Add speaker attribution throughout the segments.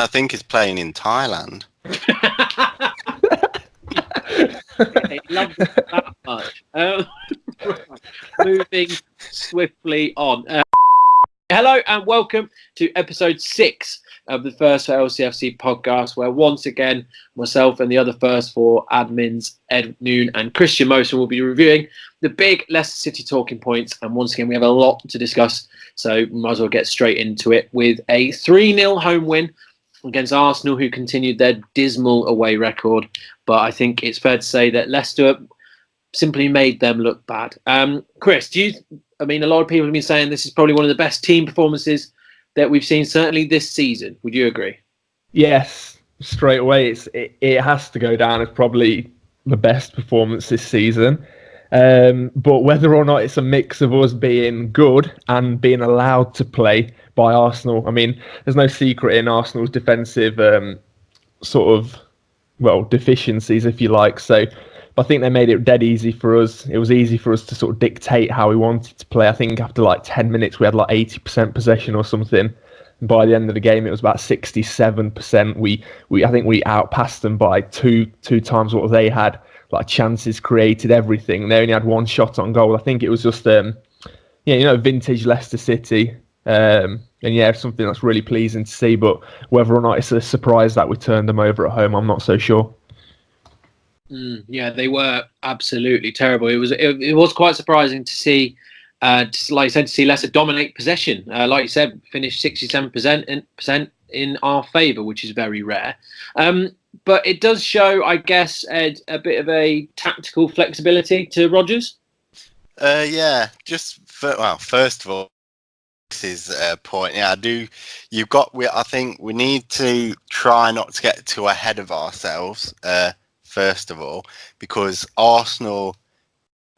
Speaker 1: I think he's playing in Thailand.
Speaker 2: He loves it that much. Right. Moving swiftly on. Hello and welcome to episode 6 of the First for LCFC podcast, where once again myself and the other First for admins Ed Noon and Christian Mosen will be reviewing the big Leicester City talking points. And once again, we have a lot to discuss, so we might as well get straight into it with a 3-0 home win against Arsenal, who continued their dismal away record. But I think it's fair to say that Leicester simply made them look bad. Chris, a lot of people have been saying this is probably one of the best team performances that we've seen, certainly this season. Would you agree?
Speaker 3: Yes, straight away. It has to go down as probably the best performance this season. But whether or not it's a mix of us being good and being allowed to play by Arsenal, I mean, there's no secret in Arsenal's defensive deficiencies, if you like. So I think they made it dead easy for us. It was easy for us to sort of dictate how we wanted to play. I think after like 10 minutes, we had like 80% possession or something. And by the end of the game, it was about 67%. I think we outpassed them by two times what they had. Like chances created, everything. They only had one shot on goal. I think it was just, vintage Leicester City. Something that's really pleasing to see. But whether or not it's a surprise that we turned them over at home, I'm not so sure.
Speaker 2: They were absolutely terrible. It was quite surprising to see, like you said, to see Leicester dominate possession. Like you said, finish 67% in our favour, which is very rare. But it does show, I guess, Ed, a bit of a tactical flexibility to Rodgers.
Speaker 1: First of all, this is a point. Yeah, I do. I think we need to try not to get too ahead of ourselves. First of all, because Arsenal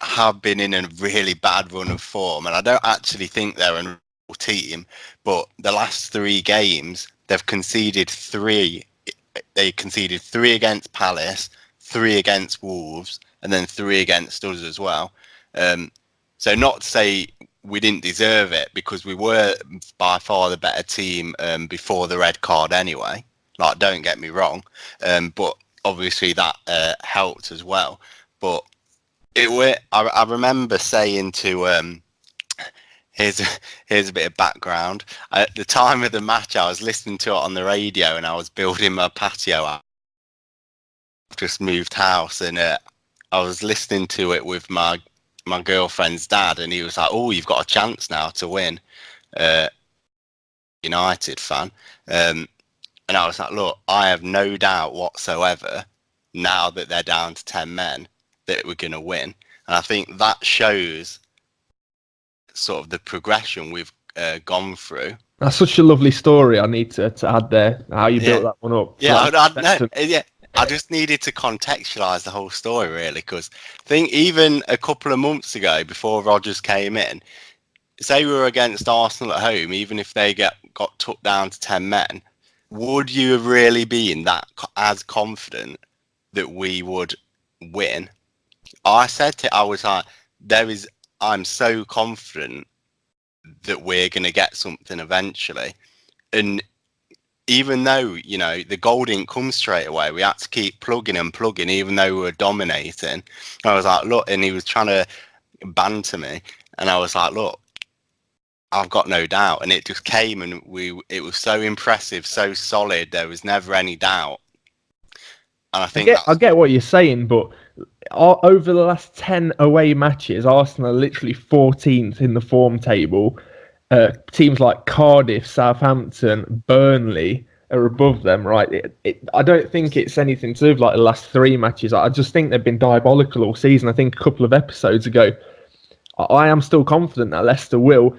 Speaker 1: have been in a really bad run of form, and I don't actually think they're a real team, but the last 3 games, they've conceded 3. They conceded 3 against Palace, 3 against Wolves, and then 3 against us as well. So not to say we didn't deserve it, because we were by far the better team before the red card anyway. Like, don't get me wrong. But obviously that helped as well. But I remember saying to here's a bit of background. At the time of the match, I was listening to it on the radio, and I was building my patio. I've just moved house, and I was listening to it with my girlfriend's dad, and he was like, "Oh, you've got a chance now to win." United fan. And I was like, look, I have no doubt whatsoever, now that they're down to 10 men, that we're going to win. And I think that shows sort of the progression we've gone through.
Speaker 3: That's such a lovely story. I need to add there, how you built that one up.
Speaker 1: I just needed to contextualise the whole story, really, because I think even a couple of months ago, before Rodgers came in, say we were against Arsenal at home, even if they got took down to 10 men, would you have really been as confident that we would win? I was like, I'm so confident that we're going to get something eventually. And even though, the goal didn't come straight away, we had to keep plugging, even though we were dominating. I was like, look, and he was trying to banter me. And I was like, look, I've got no doubt. And it just came, and it was so impressive, so solid. There was never any doubt. And I
Speaker 3: get what you're saying, but over the last 10 away matches, Arsenal are literally 14th in the form table. Teams like Cardiff, Southampton, Burnley are above them, right? I don't think it's anything to do with like the last 3 matches. I just think they've been diabolical all season. I think a couple of episodes ago, I am still confident that Leicester will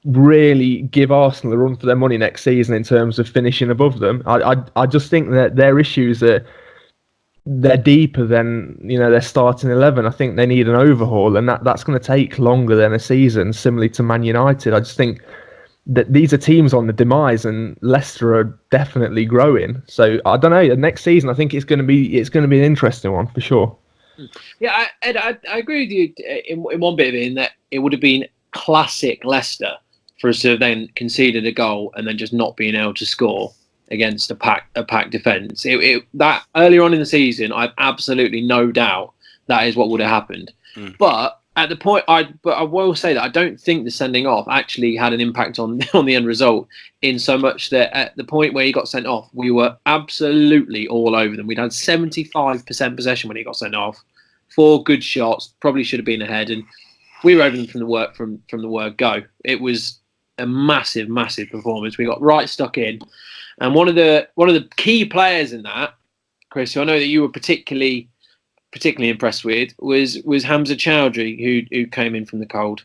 Speaker 3: really give Arsenal a run for their money next season in terms of finishing above them. I just think that their issues they're deeper than their starting 11. I think they need an overhaul, and that's going to take longer than a season, similarly to Man United. I just think that these are teams on the demise, and Leicester are definitely growing. So I don't know. Next season, I think it's going to be an interesting one for sure.
Speaker 2: Yeah, Ed, I agree with you in one bit of it, in that it would have been classic Leicester for us to have then conceded a goal and then just not being able to score against a pack defence. That earlier on in the season, I've absolutely no doubt that is what would have happened. But at the point, I will say that I don't think the sending off actually had an impact on the end result, in so much that at the point where he got sent off, we were absolutely all over them. We'd had 75% possession when he got sent off, 4 good shots, probably should have been ahead, and we were over them from the word go. It was a massive performance. We got right stuck in, and one of the key players in that, Krys, who I know that you were particularly impressed with, was Hamza Choudbury, who came in from the cold.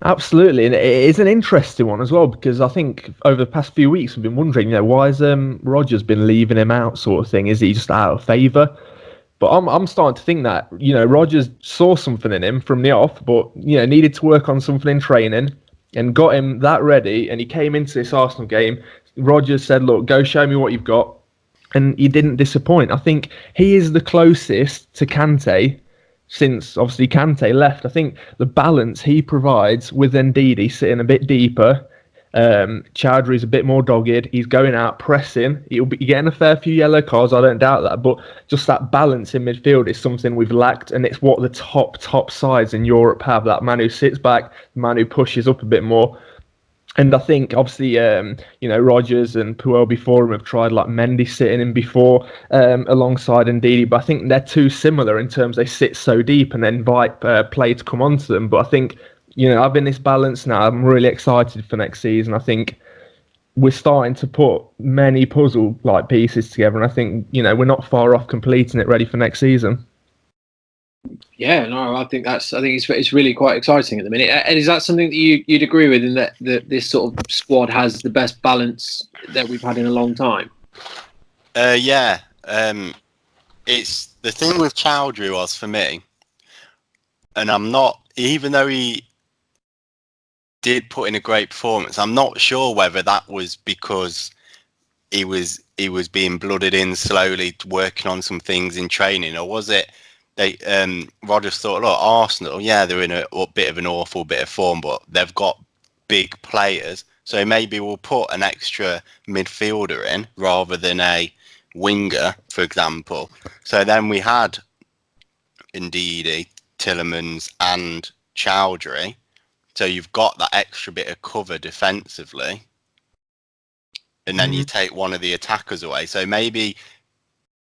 Speaker 3: Absolutely, and it is an interesting one as well, because I think over the past few weeks we've been wondering, why has Rodgers been leaving him out, sort of thing? Is he just out of favour? But I'm starting to think that Rodgers saw something in him from the off, but needed to work on something in training and got him that ready. And he came into this Arsenal game. Rodgers said, "Look, go show me what you've got." And he didn't disappoint. I think he is the closest to Kante since, obviously, Kante left. I think the balance he provides with Ndidi sitting a bit deeper, Choudhury's a bit more dogged. He's going out, pressing. He'll be getting a fair few yellow cards, I don't doubt that. But just that balance in midfield is something we've lacked, and it's what the top sides in Europe have. That man who sits back, the man who pushes up a bit more. And I think, obviously, Rodgers and Puel before him have tried like Mendy sitting in before alongside Ndidi, but I think they're too similar in terms they sit so deep and then invite play to come onto them. But I think, having this balance now, I'm really excited for next season. I think we're starting to put many puzzle-like pieces together, and I think, we're not far off completing it ready for next season.
Speaker 2: Yeah, no, I think it's really quite exciting at the minute. And is that something that you'd agree with, in that this sort of squad has the best balance that we've had in a long time?
Speaker 1: Yeah. It's the thing with Choudhury was, for me, and I'm not, even though he did put in a great performance, I'm not sure whether that was because he was being blooded in slowly, working on some things in training, or was it Rodgers thought, look, Arsenal, they're in a bit of an awful bit of form, but they've got big players, so maybe we'll put an extra midfielder in rather than a winger, for example. So then we had Ndidi, Tielemans and Choudhury, so you've got that extra bit of cover defensively, and then you take one of the attackers away. So maybe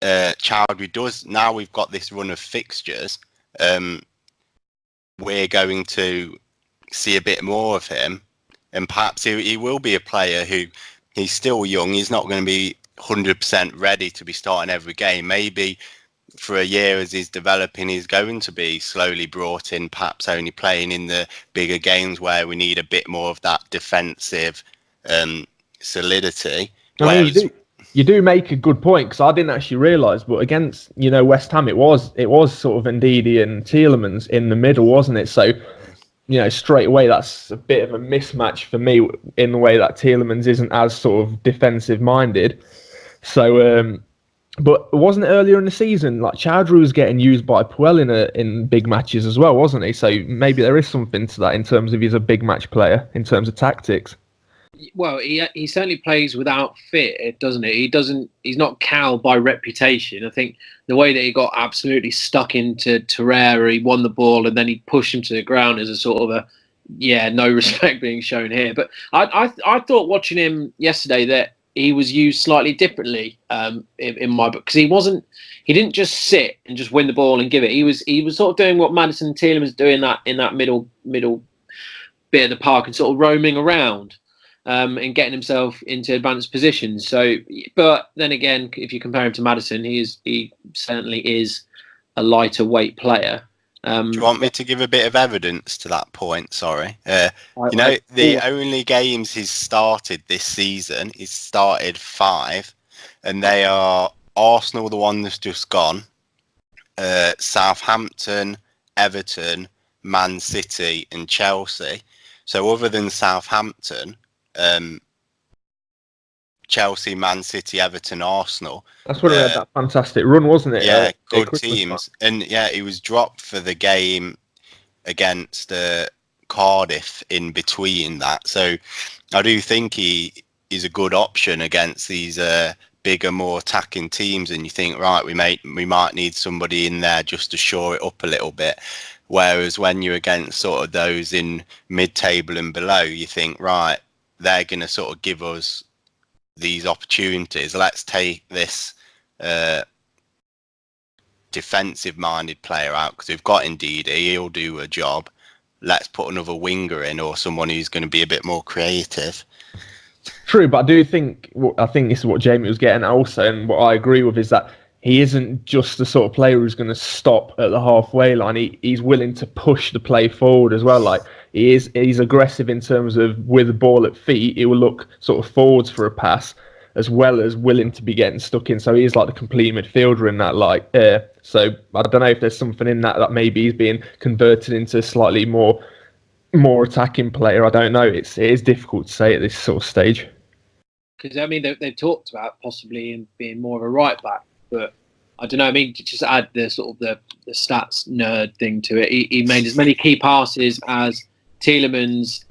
Speaker 1: Choudhury does, now we've got this run of fixtures, we're going to see a bit more of him, and perhaps he will be a player who, he's still young, he's not going to be 100% ready to be starting every game. Maybe for a year as he's developing, he's going to be slowly brought in, perhaps only playing in the bigger games where we need a bit more of that defensive solidity.
Speaker 3: You do make a good point, because I didn't actually realise, but against West Ham, it was sort of Ndidi and Tielemans in the middle, wasn't it? So straight away that's a bit of a mismatch for me, in the way that Tielemans isn't as sort of defensive minded. So, but wasn't it earlier in the season like Choudhury was getting used by Puel in big matches as well, wasn't he? So maybe there is something to that in terms of he's a big match player in terms of tactics.
Speaker 2: Well, he certainly plays without fear, doesn't he? He's not cowed by reputation. I think the way that he got absolutely stuck into Torreira, he won the ball and then he pushed him to the ground as a sort of no respect being shown here. But I thought watching him yesterday that he was used slightly differently in my book, because he didn't just sit and just win the ball and give it. He was sort of doing what Maddison and Tielemans do in that middle bit of the park, and sort of roaming around. And getting himself into advanced positions. So, but then again, if you compare him to Maddison, he certainly is a lighter weight player. Do
Speaker 1: you want me to give a bit of evidence to that point? Sorry. The only games he's started this season, he's started 5, and they are Arsenal, the one that's just gone, Southampton, Everton, Man City, and Chelsea. So other than Southampton, Chelsea, Man City, Everton, Arsenal.
Speaker 3: That's when he had that fantastic run, wasn't it?
Speaker 1: Yeah, good teams. And he was dropped for the game against Cardiff in between that. So I do think he he's a good option against these bigger, more attacking teams, and you think, right, we might need somebody in there just to shore it up a little bit. Whereas when you're against sort of those in mid-table and below, you think, right, they're going to sort of give us these opportunities. Let's take this defensive-minded player out because we've got Ndidi, he'll do a job. Let's put another winger in or someone who's going to be a bit more creative.
Speaker 3: True, but I think this is what Jamie was getting at also, and what I agree with is that he isn't just the sort of player who's going to stop at the halfway line. He's willing to push the play forward as well. Like he's aggressive in terms of with the ball at feet, he will look sort of forwards for a pass as well as willing to be getting stuck in. So he is like the complete midfielder in that. So I don't know if there's something in that maybe he's being converted into a slightly more attacking player. I don't know. It is difficult to say at this sort of stage.
Speaker 2: Because I mean they've talked about possibly him being more of a right back, but I don't know. I mean, to just add the sort of the stats nerd thing to it, he made as many key passes as Tielemans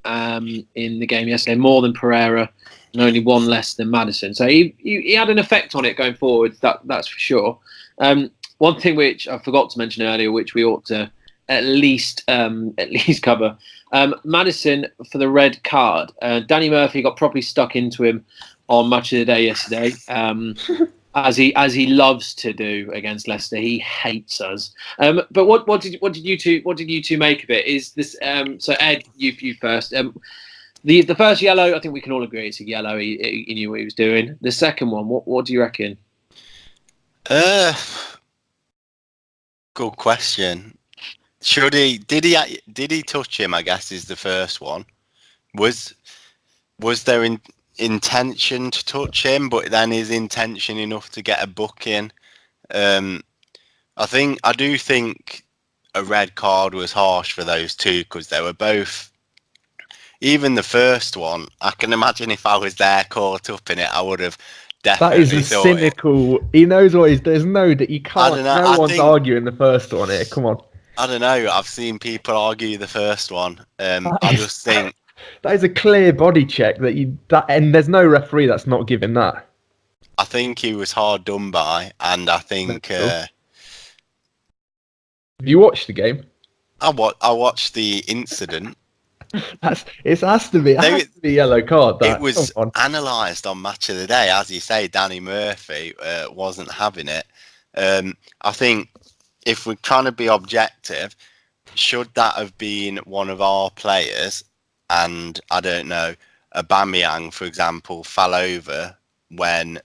Speaker 2: in the game yesterday, more than Pereira, and only one less than Maddison. So he had an effect on it going forward. That's for sure. One thing which I forgot to mention earlier, which we ought to at least cover. Maddison for the red card. Danny Murphy got properly stuck into him on Match of the Day yesterday, as he loves to do against Leicester. He hates us. But what did you two make of it? Is this so Ed, you first? The first yellow, I think we can all agree it's a yellow. He knew what he was doing. The second one, what do you reckon?
Speaker 1: Good question. Did he touch him? I guess is the first one. Was there intention to touch him, but then his intention enough to get a booking? I do think a red card was harsh for those two because they were both. Even the first one, I can imagine if I was there caught up in it, I would have definitely.
Speaker 3: That is a cynical. He knows what he's. There's no that you can't. No one's arguing the first one here. Come on.
Speaker 1: I don't know. I've seen people argue the first one. I just think
Speaker 3: that is a clear body check and there's no referee that's not giving that.
Speaker 1: I think he was hard done by, and I think.
Speaker 3: Have you watched the game?
Speaker 1: I watched the incident.
Speaker 3: It has to be yellow card.
Speaker 1: It was analysed on Match of the Day, as you say. Danny Murphy wasn't having it. I think. If we're trying to be objective, should that have been one of our players? And I don't know, Aubameyang, for example, fell over when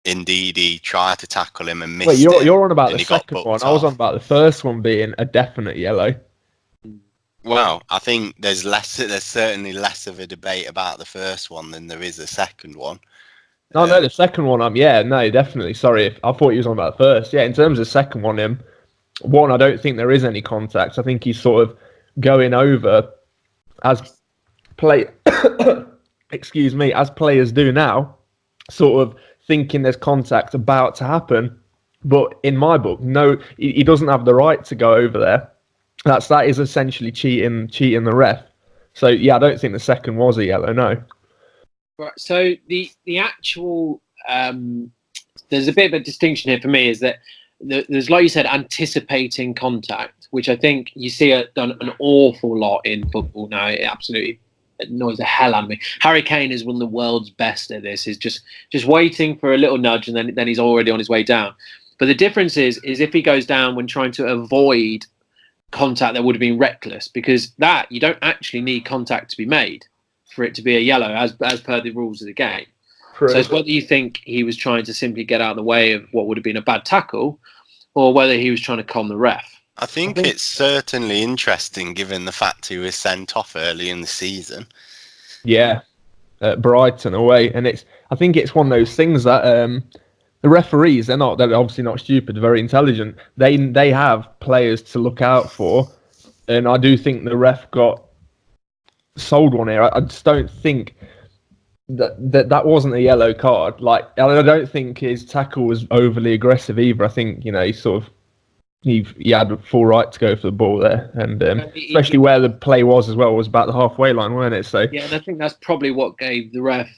Speaker 1: Ndidi tried to tackle him and missed.
Speaker 3: Wait, you're on about the second one. I was on about the first one being a definite yellow.
Speaker 1: Well, I think there's certainly less of a debate about the first one than there is the second one.
Speaker 3: No, the second one, definitely. Sorry, I thought he was on about the first. Yeah, in terms of the second one, I don't think there is any contact. I think he's sort of going over as as players do now, sort of thinking there's contact about to happen. But in my book, no, he doesn't have the right to go over there. That is essentially cheating the ref. So yeah, I don't think the second was a yellow. No.
Speaker 2: Right. So the actual there's a bit of a distinction here for me is that there's, like you said, anticipating contact, which I think you see done an awful lot in football now. It absolutely annoys the hell out of me. Harry Kane is one of the world's best at this. Is just waiting for a little nudge and then he's already on his way down. But the difference is if he goes down when trying to avoid contact that would have been reckless, because that you don't actually need contact to be made for it to be a yellow as per the rules of the game. True. So it's whether you think he was trying to simply get out of the way of what would have been a bad tackle or whether he was trying to con the ref.
Speaker 1: I think it's certainly interesting given the fact he was sent off early in the season.
Speaker 3: Yeah, at Brighton away. And I think it's one of those things that the referees, they're obviously not stupid, they're very intelligent. They have players to look out for. And I do think the ref got sold one here. I just don't think that wasn't a yellow card. Like, I don't think his tackle was overly aggressive either. I think, he sort of he had a full right to go for the ball there, and especially where the play was as well, was about the halfway line, weren't it? So
Speaker 2: yeah, and I think that's probably what gave the ref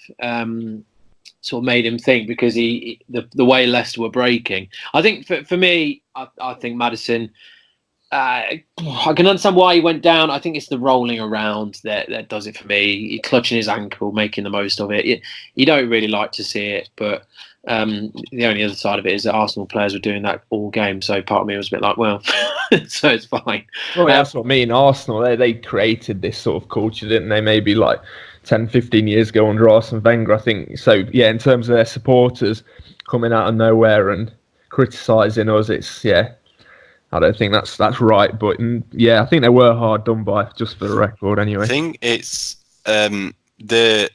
Speaker 2: sort of made him think, because the way Leicester were breaking. I think for me, I think Maddison. I can understand why he went down. I think it's the rolling around that does it for me. He clutching his ankle, making the most of it. You don't really like to see it, but the only other side of it is that Arsenal players were doing that all game. So part of me was a bit like, well, so it's fine.
Speaker 3: Well, that's what I mean. Arsenal, they created this sort of culture, didn't they? Maybe like 10, 15 years ago under Arsene Wenger, I think. So, yeah, in terms of their supporters coming out of nowhere and criticising us, I don't think that's right. But, yeah, I think they were hard done by, just for the record, anyway.
Speaker 1: I think it's the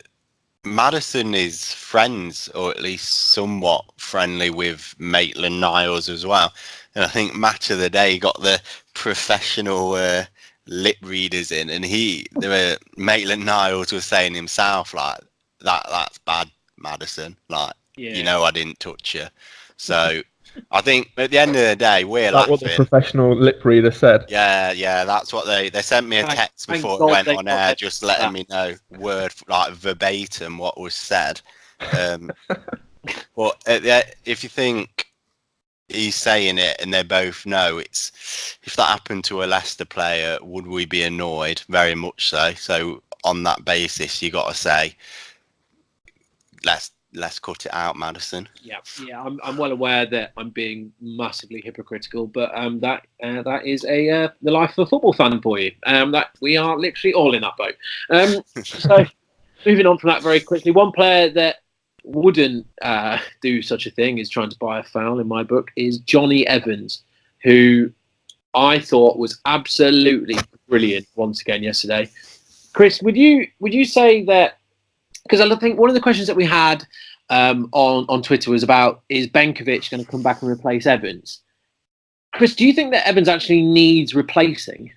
Speaker 1: Maddison is friends, or at least somewhat friendly, with Maitland-Niles as well. And I think Match of the Day got the professional lip readers in, and Maitland-Niles was saying himself, like, that's bad, Maddison. Like, I didn't touch you. So I think at the end of the day, we're laughing.
Speaker 3: What the professional lip reader said.
Speaker 1: Yeah, that's what they sent me a text before it went on air, just letting me know word, like, verbatim what was said. But if you think he's saying it and they both know, it's, if that happened to a Leicester player, would we be annoyed? Very much so. So on that basis, you got to say, let's cut it out, Maddison.
Speaker 2: Yeah, I'm well aware that I'm being massively hypocritical, but that is the life of a football fan for you. That we are literally all in that boat. So moving on from that very quickly, one player that wouldn't do such a thing is trying to buy a foul in my book is Jonny Evans, who I thought was absolutely brilliant once again yesterday. Krys, would you say that? Because I think one of the questions that we had on Twitter was about, is Benkovic going to come back and replace Evans? Krys, do you think that Evans actually needs replacing?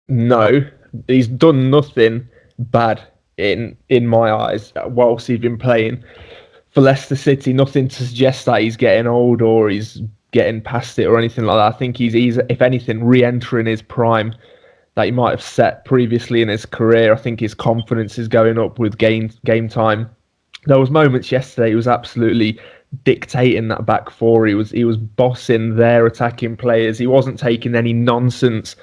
Speaker 3: No, he's done nothing bad in my eyes whilst he's been playing for Leicester City. Nothing to suggest that he's getting old or he's getting past it or anything like that. I think he's if anything, re-entering his prime that he might have set previously in his career. I think his confidence is going up with game time. There was moments yesterday he was absolutely dictating that back four. He was bossing their attacking players. He wasn't taking any nonsense.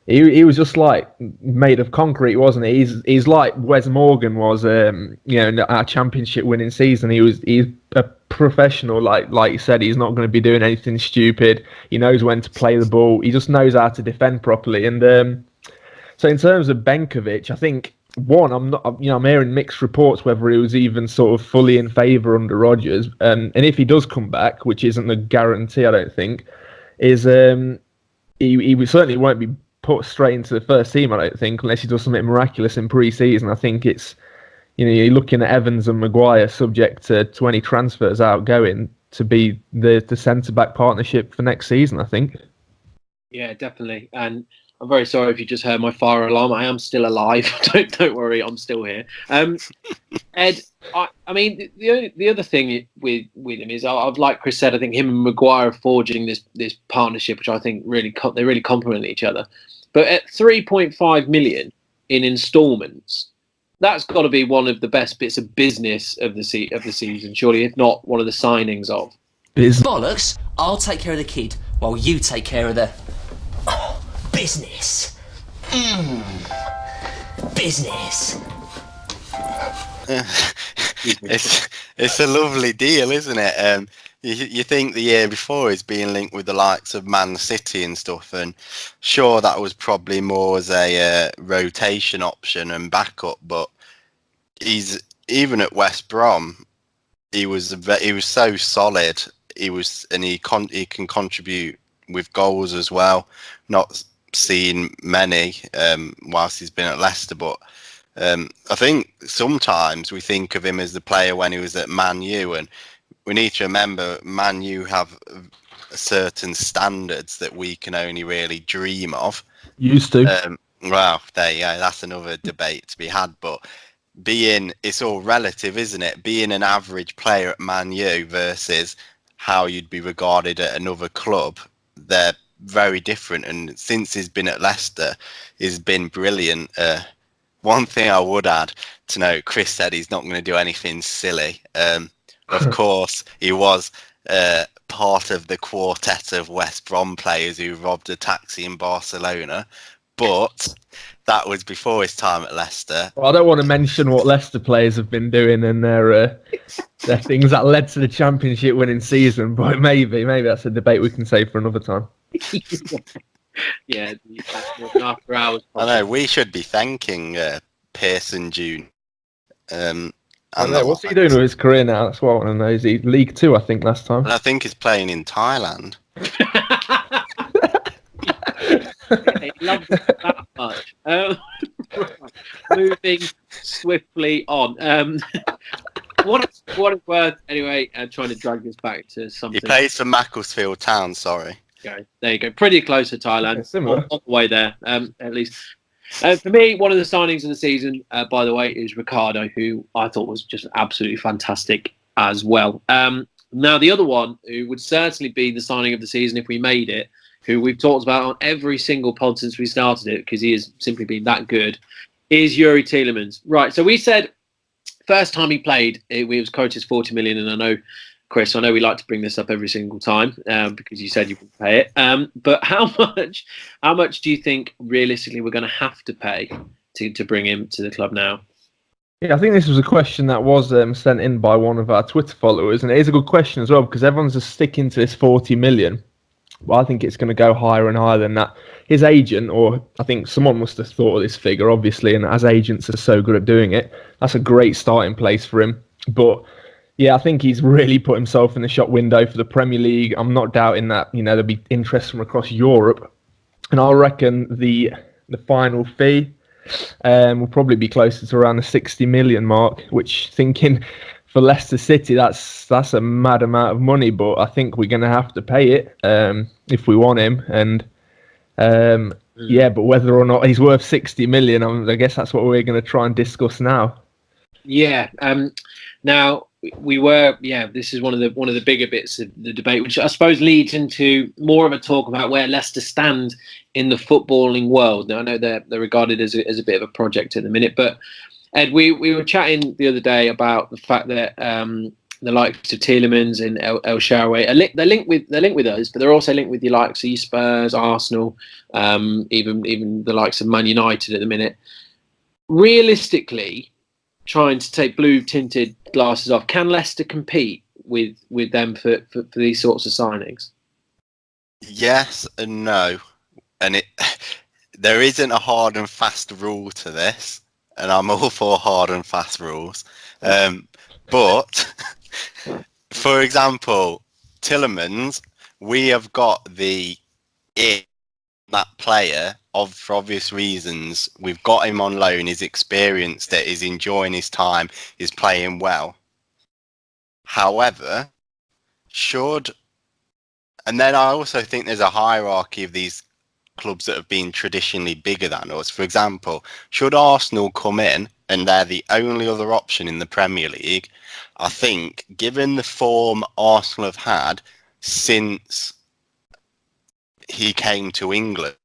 Speaker 3: He was just like made of concrete, wasn't he? He's like Wes Morgan was, in our championship winning season. He's a professional, like you said. He's not going to be doing anything stupid. He knows when to play the ball. He just knows how to defend properly. And so in terms of Benkovic, I think I'm hearing mixed reports whether he was even sort of fully in favour under Rodgers. And if he does come back, which isn't a guarantee, I don't think, is he certainly won't be put straight into the first team, I don't think, unless he does something miraculous in pre-season. I think it's, you're looking at Evans and Maguire subject to 20 transfers outgoing to be the centre-back partnership for next season, I think.
Speaker 2: Yeah, definitely. And I'm very sorry if you just heard my fire alarm. I am still alive. Don't worry, I'm still here. Ed, I mean, the other thing with him is, I've like Krys said, I think him and Maguire are forging this partnership, which I think they really complement each other. But at 3.5 million in instalments, that's got to be one of the best bits of business of the season, surely, if not one of the signings of.
Speaker 4: Bollocks! I'll take care of the kid while you take care of the business. Business.
Speaker 1: It's a lovely deal, isn't it? You think the year before he's being linked with the likes of Man City and stuff, and sure, that was probably more as a rotation option and backup, but he's even at West Brom, he was so solid. He can contribute with goals as well. Not seen many whilst he's been at Leicester, but I think sometimes we think of him as the player when he was at Man U, and we need to remember Man U have certain standards that we can only really dream of.
Speaker 3: Used to.
Speaker 1: Well, there you go. That's another debate to be had, but it's all relative, isn't it? Being an average player at Man U versus how you'd be regarded at another club, they're very different. And since he's been at Leicester, he's been brilliant. One thing I would add to note, Krys said he's not going to do anything silly. Of course, he was part of the quartet of West Brom players who robbed a taxi in Barcelona, but that was before his time at Leicester.
Speaker 3: Well, I don't want to mention what Leicester players have been doing and their things that led to the Championship winning season, but maybe that's a debate we can save for another time.
Speaker 2: Yeah, after hours.
Speaker 1: I know, we should be thanking Pearson June.
Speaker 3: I know, what's he doing with his career now? That's what I want to know. Is he League Two, I think, last time?
Speaker 1: I think he's playing in Thailand.
Speaker 2: He loves it that much. Moving swiftly on. What it's worth, anyway, trying to drag this back to something.
Speaker 1: He plays for Macclesfield Town, sorry.
Speaker 2: Okay, there you go. Pretty close to Thailand.
Speaker 3: Yeah, similar.
Speaker 2: On the way there, at least. For me, one of the signings of the season, by the way, is Ricardo, who I thought was just absolutely fantastic as well. Now, the other one, who would certainly be the signing of the season if we made it, who we've talked about on every single pod since we started it, because he has simply been that good, is Youri Tielemans. Right, so we said first time he played, it was quoted as 40 million, and I know, Krys, I know we like to bring this up every single time because you said you would pay it. But how much do you think realistically we're going to have to pay to bring him to the club now?
Speaker 3: Yeah, I think this was a question that was sent in by one of our Twitter followers, and it is a good question as well because everyone's just sticking to this 40 million. Well, I think it's going to go higher and higher than that. His agent, or I think someone must have thought of this figure, obviously, and as agents are so good at doing it, that's a great starting place for him. But yeah, I think he's really put himself in the shop window for the Premier League. I'm not doubting that, there'll be interest from across Europe. And I reckon the final fee will probably be closer to around the 60 million mark, which, thinking for Leicester City, that's a mad amount of money, but I think we're going to have to pay it if we want him. And yeah, but whether or not he's worth 60 million, I guess that's what we're going to try and discuss now.
Speaker 2: Yeah. Now we were. Yeah, this is one of the bigger bits of the debate, which I suppose leads into more of a talk about where Leicester stand in the footballing world. Now I know they're regarded as a bit of a project at the minute, but Ed, we were chatting the other day about the fact that the likes of Tielemans and El Shaarawy they're linked with us, but they're also linked with the likes of Spurs, Arsenal, even the likes of Man United at the minute. Realistically, trying to take blue tinted glasses off, can Leicester compete with them for these sorts of signings?
Speaker 1: Yes and no, and there isn't a hard and fast rule to this. And I'm all for hard and fast rules. But, for example, Tielemans, we have got that player for obvious reasons. We've got him on loan. He's experienced it. He's enjoying his time. He's playing well. However, and then I also think there's a hierarchy of these clubs that have been traditionally bigger than us. For example, should Arsenal come in and they're the only other option in the Premier League, I think, given the form Arsenal have had since he came to England,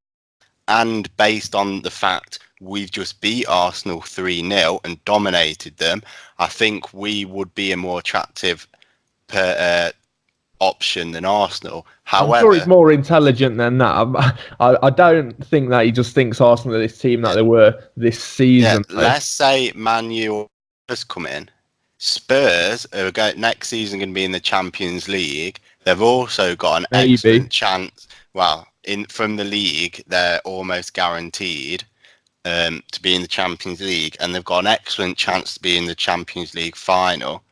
Speaker 1: and based on the fact we've just beat Arsenal 3-0 and dominated them, I think we would be a more attractive option than Arsenal. However,
Speaker 3: I'm sure he's more intelligent than that. I don't think that he just thinks Arsenal are this team that they were this season.
Speaker 1: Yeah, let's say Man U has come in. Spurs are next season going to be in the Champions League. They've also got an excellent chance. Well, from the league, they're almost guaranteed to be in the Champions League, and they've got an excellent chance to be in the Champions League final.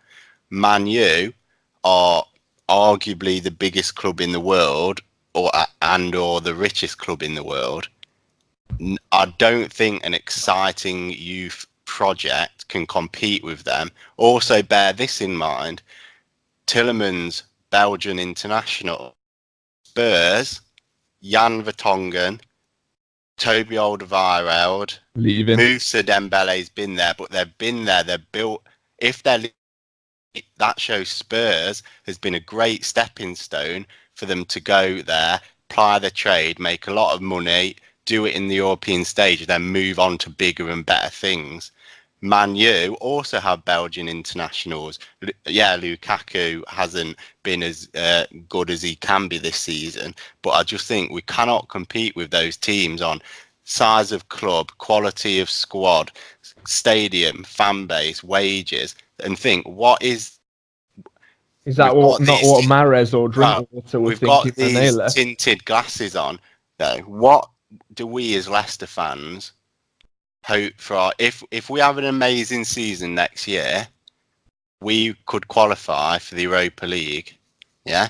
Speaker 1: Man U are arguably the biggest club in the world, or the richest club in the world. I don't think an exciting youth project can compete with them. Also, bear this in mind: Tielemans, Belgian international, Spurs, Jan Vertonghen, Toby Alderweireld, Moussa Dembele's been there, but they've been there. They're built. That shows Spurs has been a great stepping stone for them to go there, ply their trade, make a lot of money, do it in the European stage, then move on to bigger and better things. Man U also have Belgian internationals. Lukaku hasn't been as good as he can be this season, but I just think we cannot compete with those teams on size of club, quality of squad, stadium, fan base, wages, and think what is.
Speaker 3: Is that what Mahrez or Drinkwater were
Speaker 1: we've
Speaker 3: thinking
Speaker 1: got
Speaker 3: when they
Speaker 1: these
Speaker 3: left?
Speaker 1: tinted glasses on. Though, what do we as Leicester fans hope for? If we have an amazing season next year, we could qualify for the Europa League. Yeah,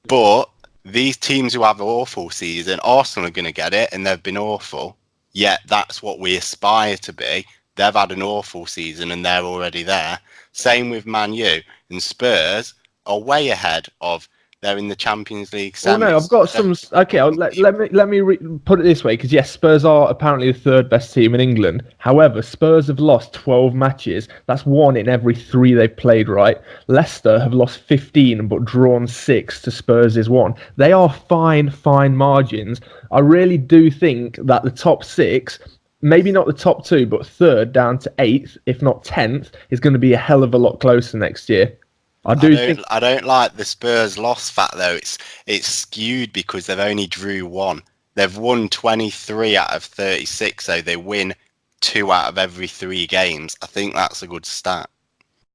Speaker 1: but these teams who have an awful season, Arsenal are going to get it, and they've been awful. Yet that's what we aspire to be. They've had an awful season, and they're already there. Same with Man U and Spurs. Are way ahead of. They're in the Champions League semis.
Speaker 3: Well, no, I've got some. Okay, let me put it this way, because yes, Spurs are apparently the third best team in England. However, Spurs have lost 12 matches. That's 1 in every 3 they've played. Right? Leicester have lost 15 but drawn 6 to Spurs' 1. They are fine margins. I really do think that the top 6. Maybe not the top 2, but 3rd down to 8th, if not 10th, is going to be a hell of a lot closer next year. I
Speaker 1: don't like the Spurs loss fact though. It's skewed because they've only drew 1. They've won 23 out of 36, so they win 2 out of every 3 games. I think that's a good stat.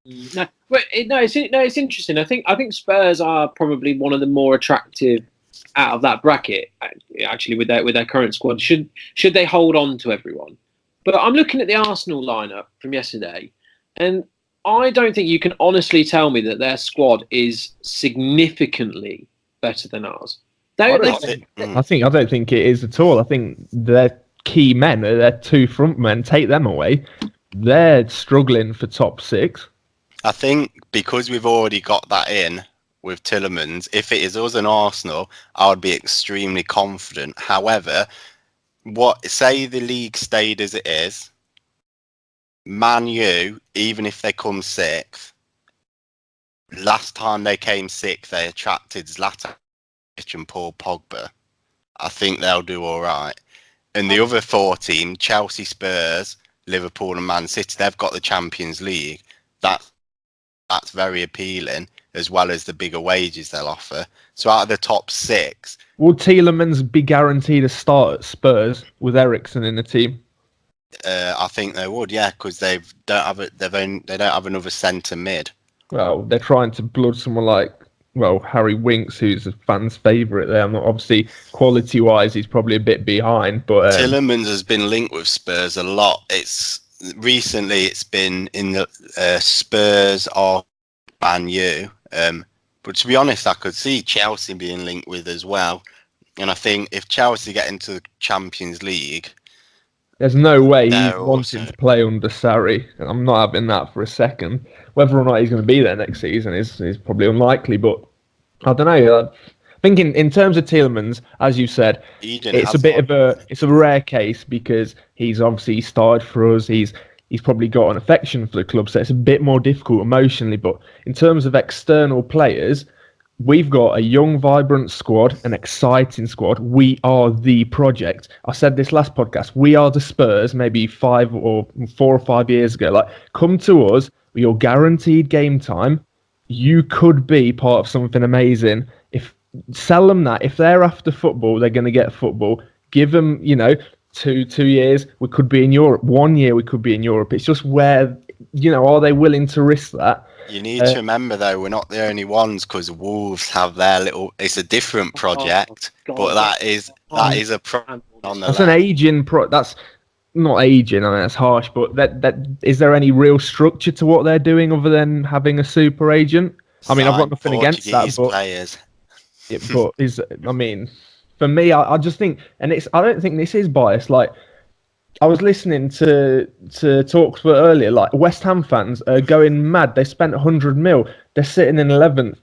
Speaker 2: It's interesting. I think Spurs are probably one of the more attractive out of that bracket. Actually, with their current squad, should they hold on to everyone? But I'm looking at the Arsenal lineup from yesterday, and I don't think you can honestly tell me that their squad is significantly better than ours.
Speaker 3: I don't think it is at all. I think their key men, their 2 front men, take them away, they're struggling for top 6.
Speaker 1: I think because we've already got that in with Tielemans, if it is us and Arsenal, I would be extremely confident. However, say the league stayed as it is, Man U, even if they come 6th, last time they came 6th, they attracted Zlatan and Paul Pogba. I think they'll do all right. And the other 4 teams, Chelsea, Spurs, Liverpool and Man City, they've got the Champions League. That's very appealing, as well as the bigger wages they'll offer. So out of the top 6...
Speaker 3: Will Tielemans be guaranteed a start at Spurs with Eriksen in the team?
Speaker 1: I think they would, yeah, because they don't have another centre mid.
Speaker 3: Well, they're trying to blood someone like Harry Winks, who's a fan's favourite there. Obviously, quality-wise, he's probably a bit behind, but
Speaker 1: Tielemans has been linked with Spurs a lot. It's been in the Spurs or Man U, but to be honest, I could see Chelsea being linked with as well. And I think if Chelsea get into the Champions League,
Speaker 3: there's no way he's wanting to play under Sarri. I'm not having that for a second. Whether or not he's going to be there next season is probably unlikely, but I don't know. I think in terms of Tielemans, as you said, it's a rare case because he's obviously started for us. He's probably got an affection for the club, so it's a bit more difficult emotionally. But in terms of external players, we've got a young, vibrant squad, an exciting squad. We are the project. I said this last podcast. We are the Spurs, maybe 4 or 5 years ago. Like, come to us. You're guaranteed game time. You could be part of something amazing. Sell them that. If they're after football, they're going to get football. Give them, 2 years. We could be in Europe. 1 year, we could be in Europe. It's just where, are they willing to risk that?
Speaker 1: You need to remember, though, we're not the only ones because Wolves have their little. It's a different project, but that is a project on the.
Speaker 3: That's an aging That's not aging. I mean, that's harsh. But that is there any real structure to what they're doing other than having a super agent? I mean, I've got nothing against that, but
Speaker 1: players.
Speaker 3: For me, I just think, and I don't think this is biased. Like, I was listening to talks for earlier, like West Ham fans are going mad. They spent 100 mil. They're sitting in 11th.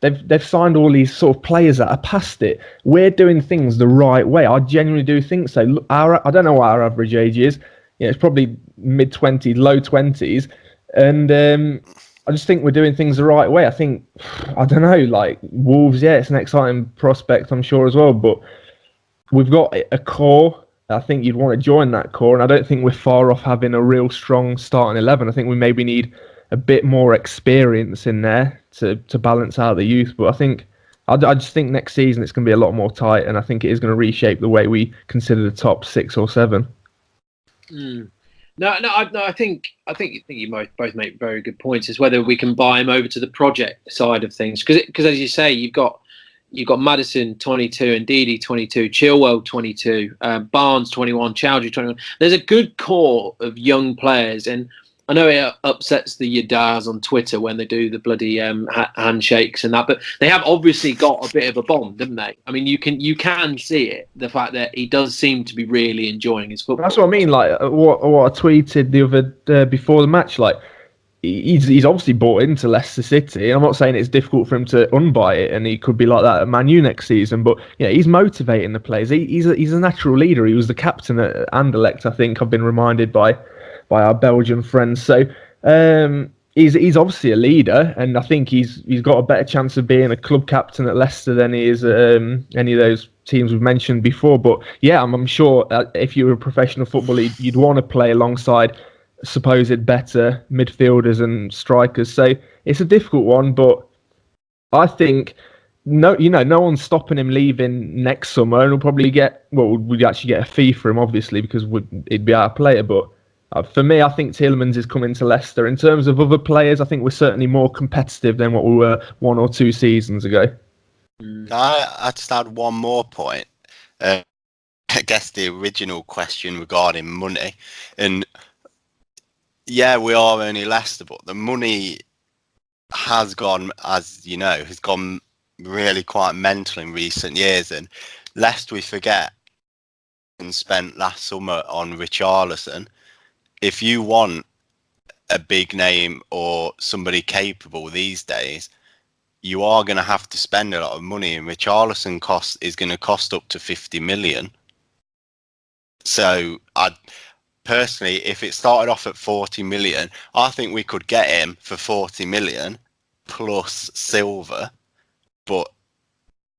Speaker 3: They've signed all these sort of players that are past it. We're doing things the right way. I genuinely do think so. Look, I don't know what our average age is. It's probably mid-20s, low 20s. And I just think we're doing things the right way. I think, I don't know, like Wolves, yeah, it's an exciting prospect, I'm sure as well, but we've got a core. I think you'd want to join that core, and I don't think we're far off having a real strong starting 11. I think we maybe need a bit more experience in there to balance out the youth. But I just think next season it's going to be a lot more tight, and I think it is going to reshape the way we consider the top 6 or 7.
Speaker 2: No, I think you both make very good points. It's whether we can buy him over to the project side of things, because as you say, you've got Maddison 22, and Ndidi 22, Chilwell 22, Barnes 21, Choudhury 21. There's a good core of young players, and I know it upsets the Yadars on Twitter when they do the bloody handshakes and that, but they have obviously got a bit of a bond, haven't they? I mean, you can see it, the fact that he does seem to be really enjoying his football.
Speaker 3: That's what I mean. Like what I tweeted the other before the match, like. He's obviously bought into Leicester City. I'm not saying it's difficult for him to unbuy it, and he could be like that at Man U next season. But yeah, he's motivating the players. He's a natural leader. He was the captain at Anderlecht, I think. I've been reminded by our Belgian friends. So he's obviously a leader, and I think he's got a better chance of being a club captain at Leicester than he is at any of those teams we've mentioned before. But yeah, I'm sure if you were a professional footballer, you'd want to play alongside supposed better midfielders and strikers. So it's a difficult one, but I think no one's stopping him leaving next summer, and we'd actually get a fee for him, obviously, because he'd be our player. But for me, I think Tielemans is coming to Leicester. In terms of other players, I think we're certainly more competitive than what we were 1 or 2 seasons ago.
Speaker 1: I just had one more point. I guess the original question regarding money, and yeah, we are only Leicester, but the money has gone, as you know, really quite mental in recent years. And lest we forget, and spent last summer on Richarlison. If you want a big name or somebody capable these days, you are going to have to spend a lot of money, and Richarlison is going to cost up to 50 million. So personally, if it started off at 40 million, I think we could get him for 40 million plus silver. But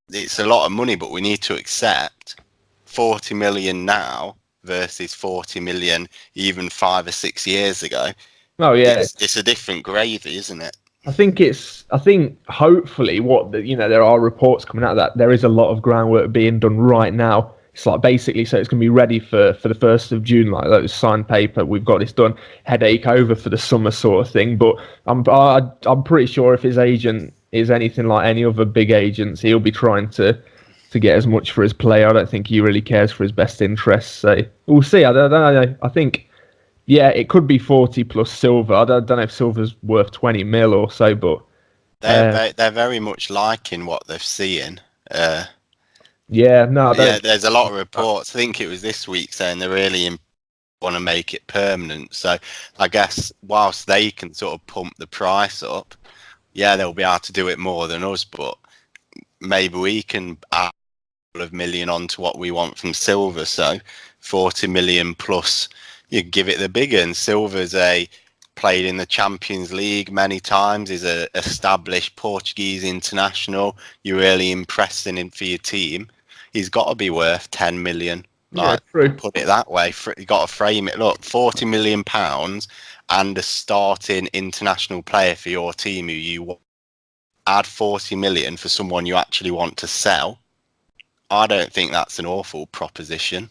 Speaker 1: it's a lot of money, but we need to accept 40 million now versus 40 million even 5 or 6 years ago.
Speaker 3: Oh yeah,
Speaker 1: it's a different gravy, isn't it?
Speaker 3: I think hopefully there are reports coming out that there is a lot of groundwork being done right now. It's like basically, so it's going to be ready for the 1st of June, like those signed paper. We've got this done, headache over for the summer sort of thing. But I'm pretty sure if his agent is anything like any other big agents, he'll be trying to get as much for his player. I don't think he really cares for his best interests. So we'll see. I don't know. I think, yeah, it could be 40 plus silver. I don't know if silver's worth 20 mil or so, but
Speaker 1: they're very much liking what they're seeing. There's a lot of reports. I think it was this week saying they really want to make it permanent. So I guess whilst they can sort of pump the price up, yeah, they'll be able to do it more than us. But maybe we can add a couple of million onto what we want from silver. So 40 million plus, you give it the bigger. And Silva's played in the Champions League many times, is a established Portuguese international. You're really impressing him for your team. He's got to be worth 10 million. Put it that way. You got to frame it. Look, 40 million pounds and a starting international player for your team who you add 40 million for someone you actually want to sell. I don't think that's an awful proposition.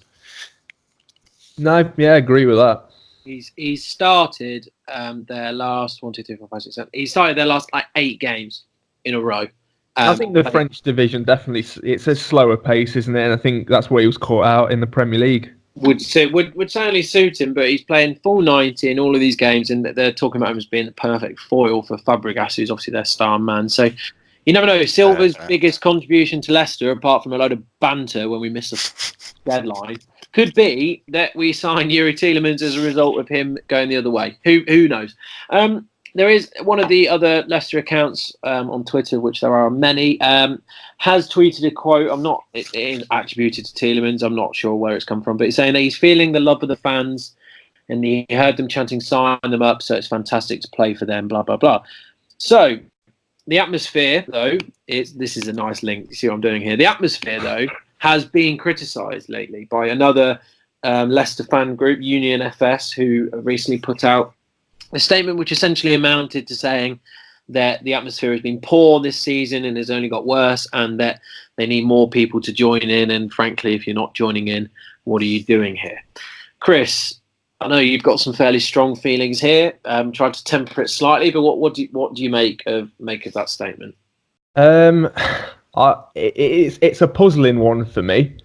Speaker 3: No, yeah, I agree with that.
Speaker 2: He's started their last 1, 2, 3, 4, 5, 6, 7. He started their last 8 games in a row.
Speaker 3: I think the French division definitely, it's a slower pace, isn't it? And I think that's where he was caught out in the Premier League.
Speaker 2: Would certainly suit him, but he's playing full 90 in all of these games, and they're talking about him as being the perfect foil for Fabregas, who's obviously their star man. So you never know. Silva's biggest contribution to Leicester, apart from a load of banter when we miss the deadline, could be that we sign Youri Tielemans as a result of him going the other way. Who knows? There is one of the other Leicester accounts on Twitter, which there are many, has tweeted a quote. It is attributed to Tielemans. I'm not sure where it's come from, but it's saying that he's feeling the love of the fans, and he heard them chanting, "Sign them up!" So it's fantastic to play for them. Blah blah blah. So, the atmosphere, though, this is a nice link. You see what I'm doing here? The atmosphere, though, has been criticised lately by another Leicester fan group, Union FS, who recently put out a statement which essentially amounted to saying that the atmosphere has been poor this season and has only got worse, and that they need more people to join in. And frankly, if you're not joining in, what are you doing here? Krys, I know you've got some fairly strong feelings here. Tried to temper it slightly, but what do you make of that statement?
Speaker 3: It's a puzzling one for me.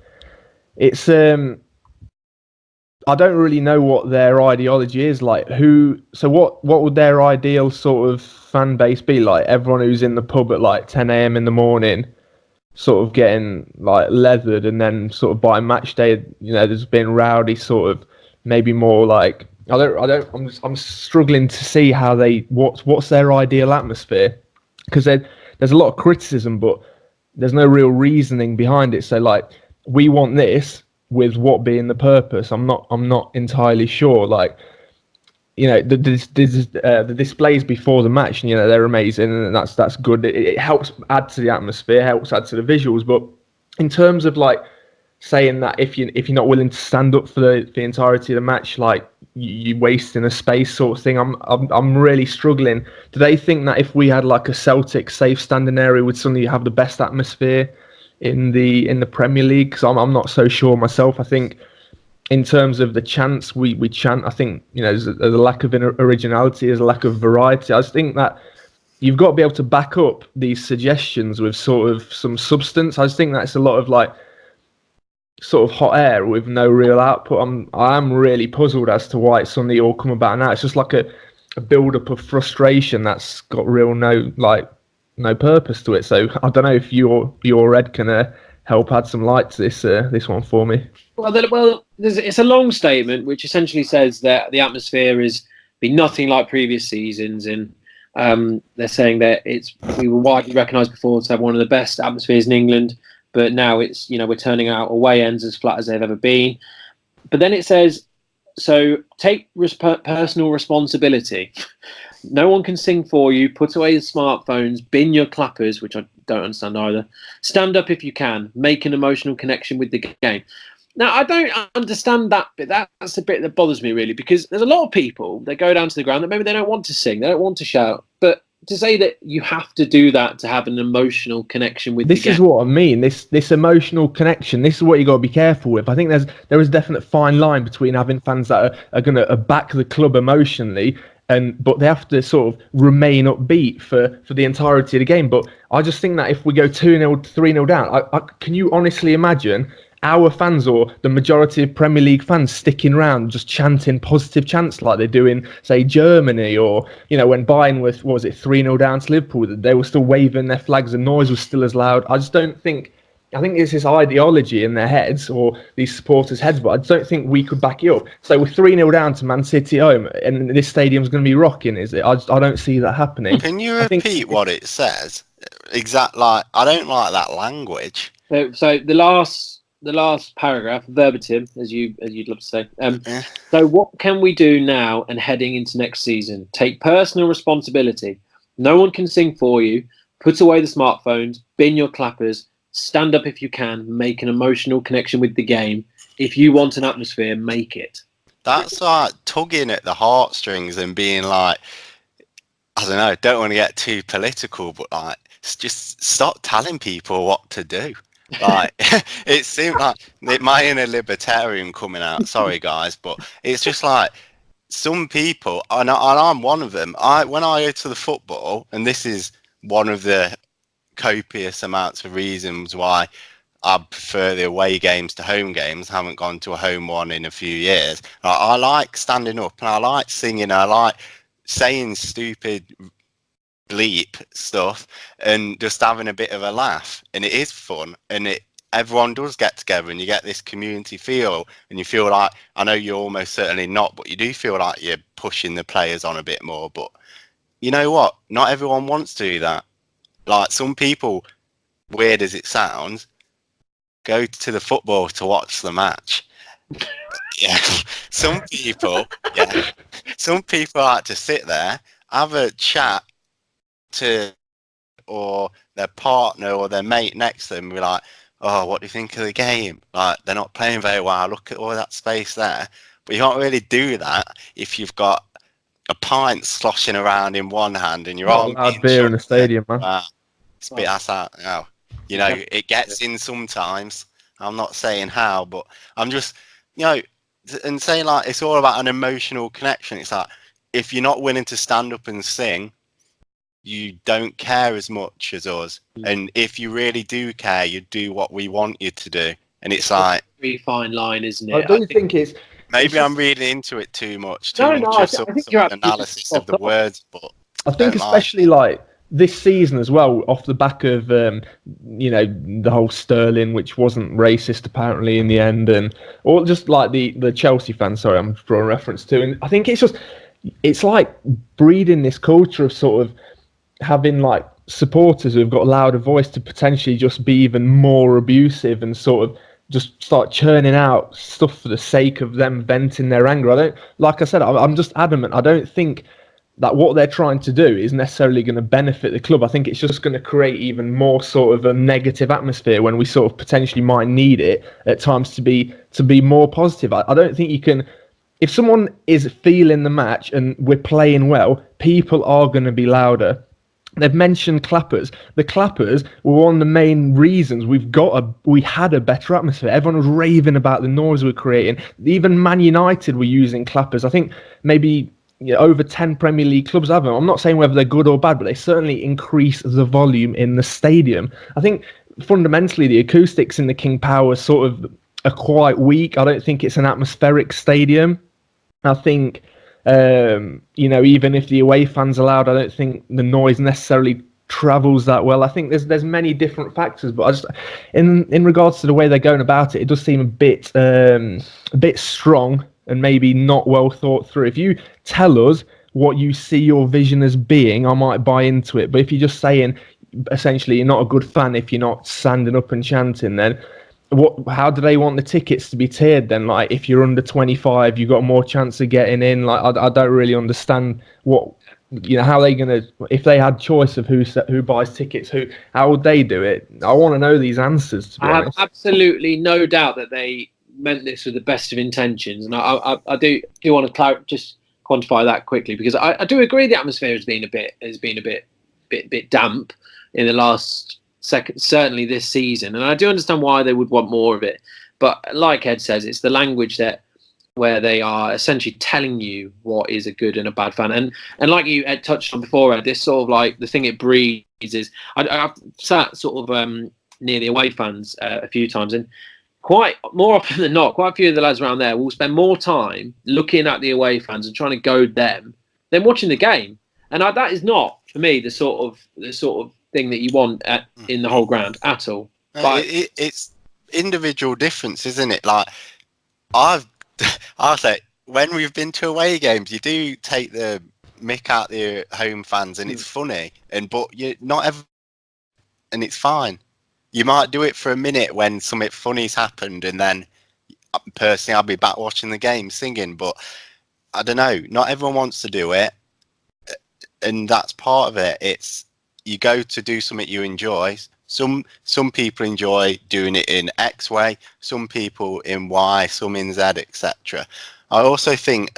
Speaker 3: It's I don't really know what their ideology is like. So what would their ideal sort of fan base be like? Everyone who's in the pub at like 10 a.m. in the morning, sort of getting like leathered, and then sort of by match day, there's been rowdy sort of, maybe more like I'm struggling to see how what's their ideal atmosphere, because there's a lot of criticism, but there's no real reasoning behind it. So like, we want this, with what being the purpose, I'm not entirely sure. Like, the displays before the match, they're amazing, and that's good. It helps add to the atmosphere, helps add to the visuals. But in terms of like saying that if you're not willing to stand up for the entirety of the match, like you wasting a space sort of thing, I'm really struggling. Do they think that if we had like a Celtic safe standing area, would suddenly have the best atmosphere in the Premier League? Because I'm not so sure myself. I think in terms of the chants we chant, I think there's a lack of originality, there's a lack of variety. I just think that you've got to be able to back up these suggestions with sort of some substance. I just think that's a lot of like sort of hot air with no real output. I'm really puzzled as to why it's suddenly all come about now. It's just like a build up of frustration that's got no purpose to it. So I don't know if your Ed can help add some light to this one for me.
Speaker 2: Well, it's a long statement which essentially says that the atmosphere has been nothing like previous seasons, and they're saying that we were widely recognised before to have one of the best atmospheres in England, but now it's we're turning out away ends as flat as they've ever been. But then it says, so take personal responsibility. No one can sing for you. Put away the smartphones. Bin your clappers, which I don't understand either. Stand up if you can. Make an emotional connection with the game. Now, I don't understand that bit. That's the bit that bothers me, really, because there's a lot of people that go down to the ground that maybe they don't want to sing, they don't want to shout, but to say that you have to do that to have an emotional connection with the game.
Speaker 3: This is what I mean. This emotional connection. This is what you got to be careful with. I think there is a definite fine line between having fans that are going to back the club emotionally, but they have to sort of remain upbeat for the entirety of the game. But I just think that if we go 2-0, 3-0 down, can you honestly imagine our fans or the majority of Premier League fans sticking around just chanting positive chants like they do in, say, Germany, or when Bayern was 3-0 down to Liverpool, they were still waving their flags and noise was still as loud. I think it's this ideology in their heads, or these supporters' heads, but I don't think we could back it up. So we're 3-0 down to Man City home, and this stadium's going to be rocking, is it? I don't see that happening.
Speaker 1: Can you repeat what it says? Exactly. Like, I don't like that language.
Speaker 2: So the last paragraph, verbatim, as you'd love to say. So what can we do now and heading into next season? Take personal responsibility. No one can sing for you. Put away the smartphones. Bin your clappers. Stand up if you can. Make an emotional connection with the game. If you want an atmosphere, make it.
Speaker 1: That's like tugging at the heartstrings and being like, I don't know, don't want to get too political, but like, just stop telling people what to do. Like, it seemed like my inner libertarian coming out. Sorry, guys, but it's just like some people, and I'm one of them. When I go to the football, and this is one of the copious amounts of reasons why I prefer the away games to home games. I haven't gone to a home one in a few years. I like standing up, and I like singing. I like saying stupid bleep stuff and just having a bit of a laugh, and it is fun, and everyone does get together and you get this community feel, and you feel like, I know you're almost certainly not, but you do feel like you're pushing the players on a bit more. But you know what, not everyone wants to do that. Like, some people, weird as it sounds, go to the football to watch the match. Yeah, some people like to sit there, have a chat to or their partner or their mate next to them be like, oh, what do you think of the game? Like, they're not playing very well. Look at all that space there. But you can't really do that if you've got a pint sloshing around in one hand and your
Speaker 3: Not
Speaker 1: arm
Speaker 3: allowed
Speaker 1: being
Speaker 3: beer in
Speaker 1: shoved
Speaker 3: the stadium, man.
Speaker 1: Wow. It's a bit that's out. You know, it gets in sometimes. I'm not saying how, but I'm just, and saying like it's all about an emotional connection. It's like if you're not willing to stand up and sing, you don't care as much as us. And if you really do care, you do what we want you to do. And it's like
Speaker 2: a very fine line, isn't it?
Speaker 3: I don't think it's.
Speaker 1: maybe I'm reading into it too much.
Speaker 2: No,
Speaker 1: Much
Speaker 2: I
Speaker 1: of
Speaker 2: think
Speaker 1: some
Speaker 2: you're
Speaker 1: analysis of the words, but
Speaker 3: I think especially like this season as well, off the back of the whole Sterling, which wasn't racist apparently in the end, and or just like the Chelsea fans. Sorry, I'm drawing reference to, and I think it's like breeding this culture of sort of having like supporters who've got a louder voice to potentially just be even more abusive and sort of just start churning out stuff for the sake of them venting their anger. I don't, like I said, I'm just adamant. I don't think that what they're trying to do is necessarily going to benefit the club. I think it's just going to create even more sort of a negative atmosphere when we sort of potentially might need it at times to be more positive. I don't think you can. If someone is feeling the match and we're playing well, people are going to be louder. They've mentioned clappers. The clappers were one of the main reasons we had a better atmosphere. Everyone was raving about the noise we're creating. Even Man United were using clappers. I think maybe over 10 Premier League clubs have them. I'm not saying whether they're good or bad, but they certainly increase the volume in the stadium. I think fundamentally the acoustics in the King Power sort of are quite weak. I don't think it's an atmospheric stadium. I think even if the away fans are loud, I don't think the noise necessarily travels that well. I think there's many different factors, but I just in regards to the way they're going about it, it does seem a bit strong and maybe not well thought through. If you tell us what you see your vision as being, I might buy into it. But if you're just saying essentially you're not a good fan if you're not standing up and chanting, then how do they want the tickets to be tiered then? Like if you're under 25, you've got more chance of getting in. Like I don't really understand how they gonna, if they had choice of who buys tickets, how would they do it? I want to know these answers, to be honest.
Speaker 2: Have absolutely no doubt that they meant this with the best of intentions, and I do want to just quantify that quickly, because I do agree the atmosphere has been a bit damp in the last certainly this season, and I do understand why they would want more of it. But like Ed says, it's the language where they are essentially telling you what is a good and a bad fan, and like you Ed touched on before, Ed, this sort of like the thing it breeds is I've sat sort of near the away fans a few times, and quite more often than not, quite a few of the lads around there will spend more time looking at the away fans and trying to goad them than watching the game, and that is not for me the sort of thing that you want in the whole ground at all.
Speaker 1: It's individual difference, isn't it? Like I'll say when we've been to away games, you do take the mick out the home fans, and it's funny, but you not ever, and it's fine. You might do it for a minute when something funny's happened, and then personally I'll be back watching the game singing. But I don't know, not everyone wants to do it, and that's part of it. It's you go to do something you enjoy. Some people enjoy doing it in X way, some people in Y, some in Z, etc. I also think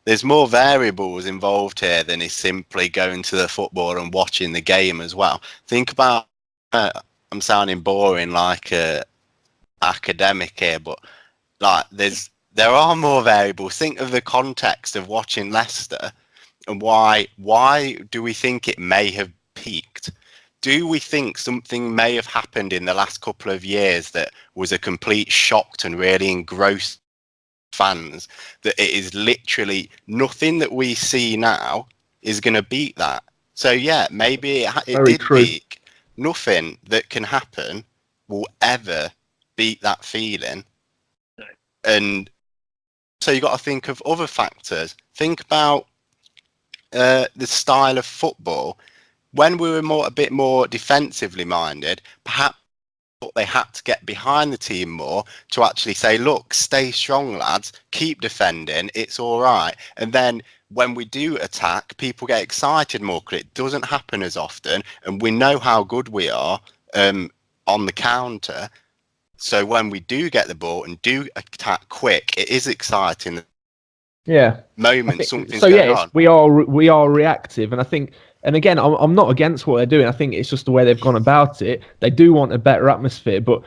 Speaker 1: there's more variables involved here than is simply going to the football and watching the game as well. Think about, I'm sounding boring like a academic here, but like there are more variables. Think of the context of watching Leicester, and why do we think it may have peaked? Do we think something may have happened in the last couple of years that was a complete shock and really engrossed fans, that it is literally nothing that we see now is going to beat that? So yeah, maybe it did peak. Nothing that can happen will ever beat that feeling.
Speaker 2: No.
Speaker 1: And so you got to think of other factors. Think about the style of football. When we were a bit more defensively minded, perhaps they had to get behind the team more to actually say, look, stay strong, lads, keep defending, it's all right. And then when we do attack, people get excited more because it doesn't happen as often. And we know how good we are on the counter. So when we do get the ball and do attack quick, it is exciting.
Speaker 3: Yeah.
Speaker 1: Moment something's going on.
Speaker 3: We are reactive, and I think, and again, I'm not against what they're doing. I think it's just the way they've gone about it. They do want a better atmosphere, but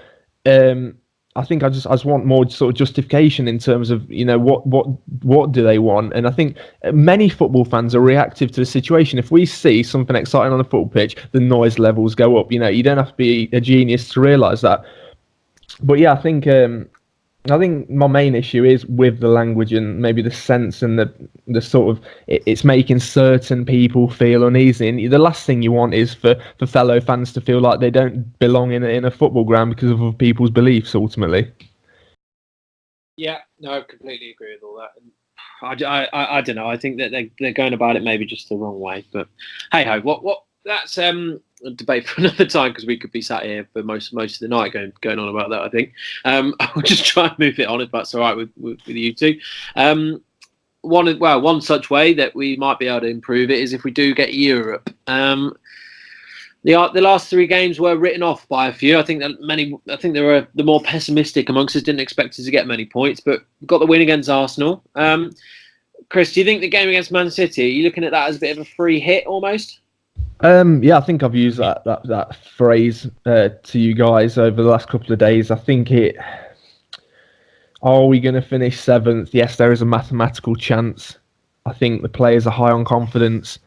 Speaker 3: I think I just want more sort of justification in terms of, you know, what do they want? And I think many football fans are reactive to the situation. If we see something exciting on the football pitch, the noise levels go up. You know, you don't have to be a genius to realise that. But yeah, I think my main issue is with the language and maybe the sense and the sort of it's making certain people feel uneasy. And the last thing you want is for fellow fans to feel like they don't belong in a football ground because of other people's beliefs. Ultimately.
Speaker 2: Yeah, no, I completely agree with all that. And I don't know. I think that they're going about it maybe just the wrong way. But hey ho, what that's a debate for another time, because we could be sat here for most of the night going on about that. I think I'll just try and move it on if that's all right with you two. One such way that we might be able to improve it is if we do get Europe. The last 3 games were written off by a few. I think there were the more pessimistic amongst us didn't expect us to get many points, but we got the win against Arsenal. Krys, do you think the game against Man City, are you looking at that as a bit of a free hit almost?
Speaker 3: Yeah, I think I've used that phrase to you guys over the last couple of days. I think are we going to finish 7th? Yes, there is a mathematical chance. I think the players are high on confidence.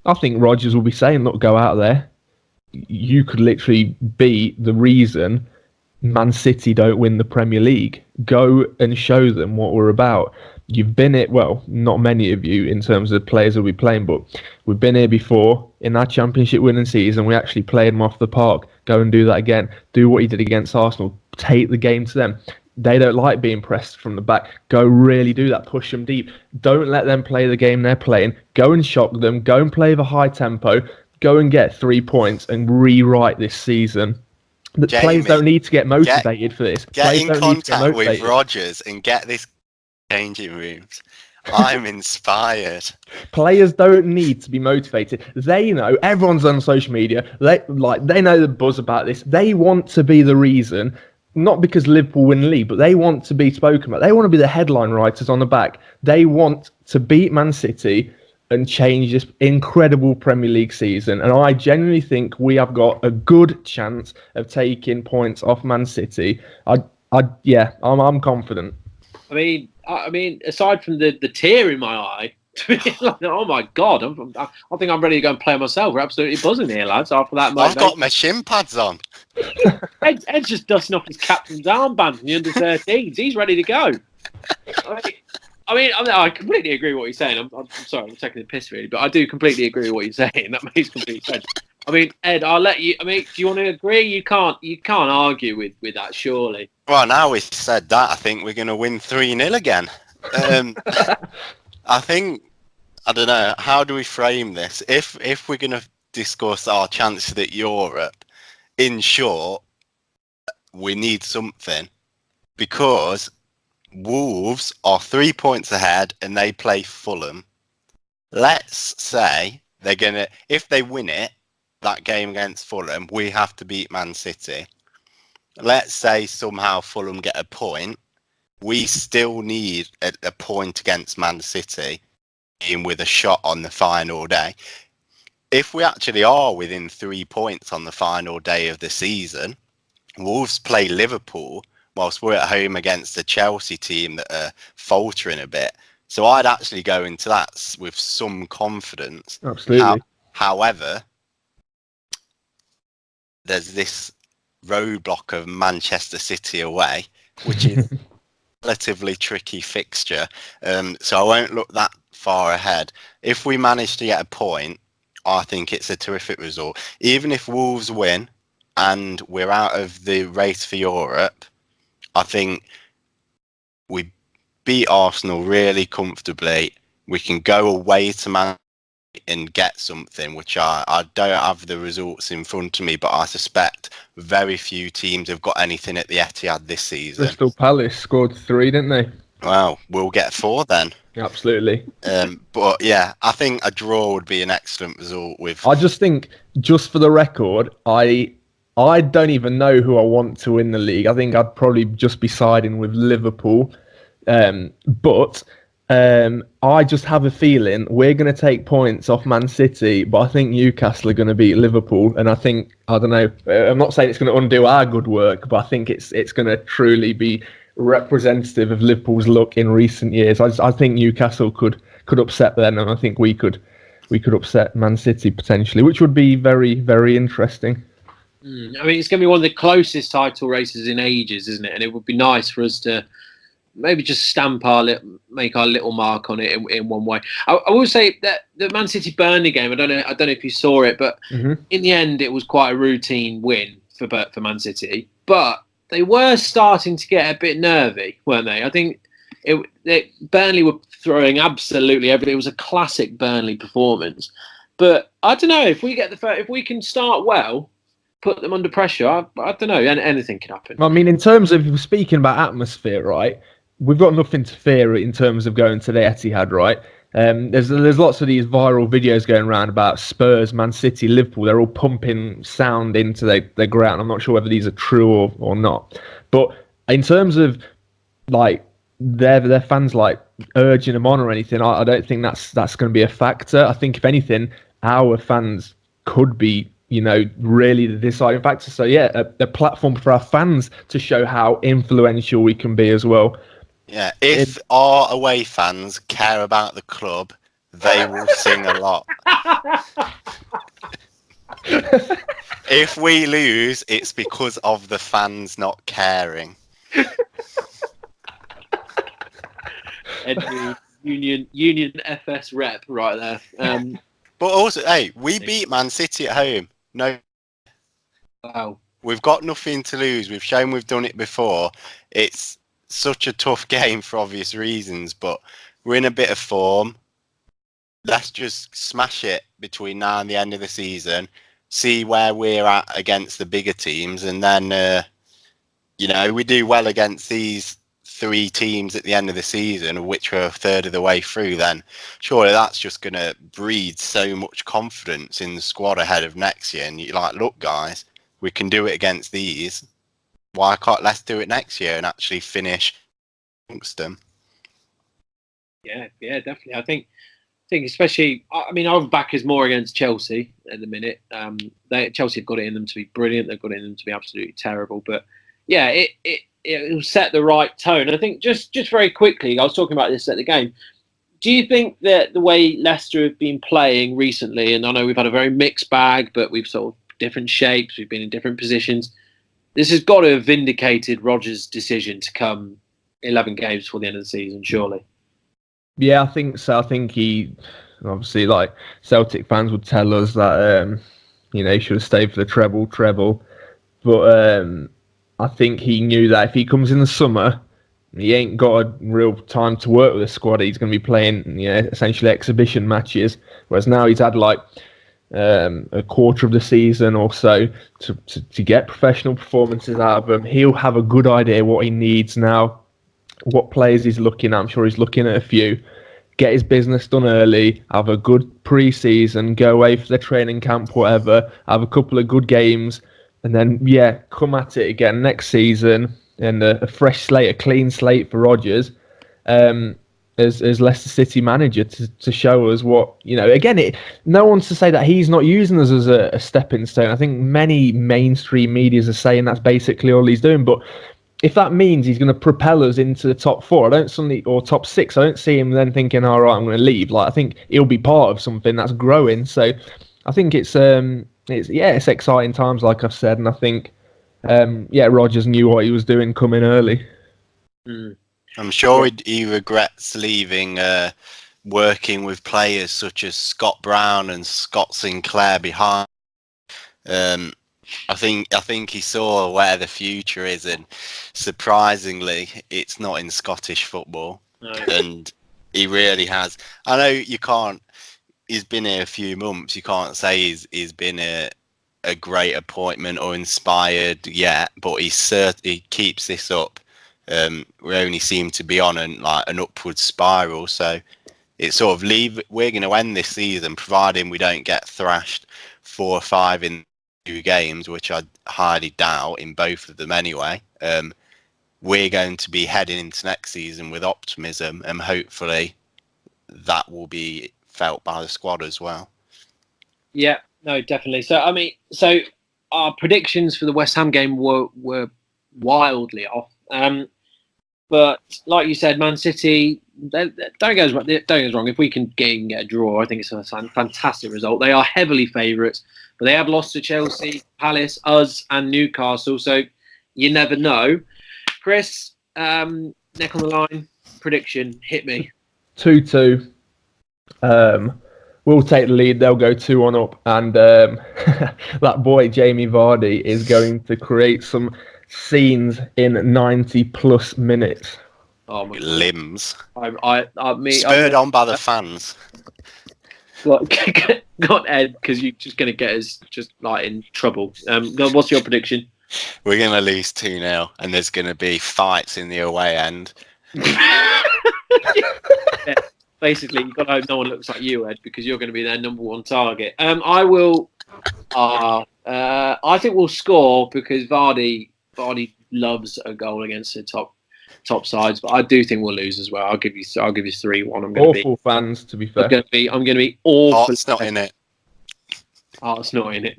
Speaker 3: I think Rodgers will be saying, look, go out there. You could literally be the reason Man City don't win the Premier League. Go and show them what we're about. You've been it, well, not many of you in terms of players that we playing, but we've been here before in our championship winning season. We actually played them off the park. Go and do that again. Do what you did against Arsenal. Take the game to them. They don't like being pressed from the back. Go really do that. Push them deep. Don't let them play the game they're playing. Go and shock them. Go and play the high tempo. Go and get 3 points and rewrite this season. The players don't need to get motivated for this.
Speaker 1: Get in contact with Rodgers and get this changing rooms. I'm inspired.
Speaker 3: Players don't need to be motivated. They know, everyone's on social media. They know the buzz about this. They want to be the reason, not because Liverpool win the league, but they want to be spoken about. They want to be the headline writers on the back. They want to beat Man City and change this incredible Premier League season. And I genuinely think we have got a good chance of taking points off Man City. I'm confident.
Speaker 2: I mean, aside from the tear in my eye, like, oh my God, I think I'm ready to go and play myself. We're absolutely buzzing here, lads. After that,
Speaker 1: I've got my shin pads on.
Speaker 2: Ed's just dusting off his captain's armband from the under-13s. He's ready to go. I completely agree with what you're saying. I'm sorry, I'm taking the piss really, but I do completely agree with what you're saying. That makes complete sense. I mean, Ed, I'll let you. I mean, do you want to agree? You can't argue with that, surely.
Speaker 1: Well, now we've said that, I think we're going to win 3-0 again. I think, I don't know, how do we frame this? If we're going to discuss our chances at Europe, in short, we need something, because Wolves are 3 points ahead and they play Fulham. Let's say they're going to, if they win it, that game against Fulham, we have to beat Man City. Let's say somehow Fulham get a point. We still need a point against Man City with a shot on the final day. If we actually are within 3 points on the final day of the season, Wolves play Liverpool whilst we're at home against a Chelsea team that are faltering a bit. So I'd actually go into that with some confidence.
Speaker 3: Absolutely.
Speaker 1: However, there's this roadblock of Manchester City away, which is a relatively tricky fixture. So I won't look that far ahead. If we manage to get a point, I think it's a terrific result. Even if Wolves win and we're out of the race for Europe, I think we beat Arsenal really comfortably. We can go away to Man and get something, which I don't have the results in front of me, but I suspect very few teams have got anything at the Etihad this season.
Speaker 3: Crystal Palace scored 3, didn't they?
Speaker 1: Well, we'll get 4 then.
Speaker 3: Absolutely.
Speaker 1: But yeah, I think a draw would be an excellent result. With
Speaker 3: I just think, just for the record, I don't even know who I want to win the league. I think I'd probably just be siding with Liverpool. But I just have a feeling we're going to take points off Man City, but I think Newcastle are going to beat Liverpool. And I think, I don't know, I'm not saying it's going to undo our good work, but I think it's going to truly be representative of Liverpool's luck in recent years. I think Newcastle could upset them, and I think we could upset Man City potentially, which would be very, very interesting.
Speaker 2: I mean, it's going to be one of the closest title races in ages, isn't it? And it would be nice for us to maybe just make our little mark on it in one way. I will say that the Man City Burnley game, I don't know if you saw it, but in the end it was quite a routine win for Man City. But they were starting to get a bit nervy, weren't they? I think Burnley were throwing absolutely everything. It was a classic Burnley performance. But I don't know if we can start well, put them under pressure. I don't know. Anything can happen.
Speaker 3: I mean, in terms of speaking about atmosphere, right? We've got nothing to fear in terms of going to the Etihad, right? There's lots of these viral videos going around about Spurs, Man City, Liverpool. They're all pumping sound into their ground. I'm not sure whether these are true or not. But in terms of like their fans like urging them on or anything, I don't think that's going to be a factor. I think if anything, our fans could be, really the deciding factor. So yeah, a platform for our fans to show how influential we can be as well.
Speaker 1: Yeah, if our away fans care about the club, they will sing a lot. If we lose, it's because of the fans not caring.
Speaker 2: Edward, Union FS rep right there.
Speaker 1: But also, hey, we beat Man City at home. No,
Speaker 2: wow.
Speaker 1: We've got nothing to lose. We've shown we've done it before. It's such a tough game for obvious reasons, but we're in a bit of form. Let's just smash it between now and the end of the season, see where we're at against the bigger teams, and then, we do well against these 3 teams at the end of the season, of which we're a third of the way through, then surely that's just going to breed so much confidence in the squad ahead of next year. And you're like, look, guys, we can do it against these. Let's do it next year and actually finish amongst them.
Speaker 2: Yeah, definitely. I think especially, I mean, our back is more against Chelsea at the minute. Chelsea have got it in them to be brilliant. They've got it in them to be absolutely terrible. But yeah, it will set the right tone. I think just very quickly, I was talking about this at the game. Do you think that the way Leicester have been playing recently, and I know we've had a very mixed bag, but we've sort of different shapes, we've been in different positions, this has got to have vindicated Rodgers' decision to come 11 games before the end of the season, surely? Yeah,
Speaker 3: I think so. I think he, obviously, like Celtic fans would tell us that, he should have stayed for the treble. But I think he knew that if he comes in the summer, he ain't got a real time to work with the squad. He's going to be playing, essentially exhibition matches. Whereas now he's had like a quarter of the season or so to get professional performances out of him. He'll have a good idea what he needs now, what players he's looking at. I'm sure he's looking at a few. Get his business done early, have a good pre-season, go away for the training camp, whatever, have a couple of good games, and then, come at it again next season, and a fresh slate, a clean slate for Rodgers, as Leicester City manager to show us what, again, no one's to say that he's not using us as a stepping stone. I think many mainstream medias are saying that's basically all he's doing, but if that means he's going to propel us into the top 4, or top 6, I don't see him then thinking, all right, I'm going to leave. Like, I think he'll be part of something that's growing. So I think it's exciting times, like I've said, and I think Rodgers knew what he was doing coming early.
Speaker 1: I'm sure he regrets leaving, working with players such as Scott Brown and Scott Sinclair behind. I think he saw where the future is, and surprisingly, it's not in Scottish football. No. And he really has. I know you can't he's been here a few months. You can't say he's been a great appointment or inspired yet, but he keeps this up. We only seem to be on an upward spiral, so it's sort of we're going to end this season, providing we don't get thrashed 4 or 5 in 2 games, which I highly doubt in both of them anyway. We're going to be heading into next season with optimism, and hopefully that will be felt by the squad as well.
Speaker 2: Yeah, no, definitely. So our predictions for the West Ham game were wildly off. But like you said, Man City, don't get us wrong. If we can get a draw, I think it's a fantastic result. They are heavily favourites, but they have lost to Chelsea, Palace, us, and Newcastle. So you never know. Krys, neck on the line, prediction, hit me.
Speaker 3: 2-2. We'll take the lead. They'll go 2-1 up, and that boy Jamie Vardy is going to create some scenes in 90+ minutes.
Speaker 2: Oh my
Speaker 1: limbs.
Speaker 2: Spurred
Speaker 1: on by the fans.
Speaker 2: Got Ed, because you're just going to get us just in trouble. What's your prediction?
Speaker 1: We're going to lose 2-0, and there's going to be fights in the away end.
Speaker 2: Yeah. Basically, you've got to hope no one looks like you, Ed, because you're going to be their number 1 target. I will. I think we'll score because Vardy loves a goal against the top sides, but I do think we'll lose as well. I'll give you 3-1. I'm going
Speaker 3: awful fans, to be fair.
Speaker 2: I'm going to be awful.
Speaker 1: Heart's not in it.
Speaker 2: Heart's not in it,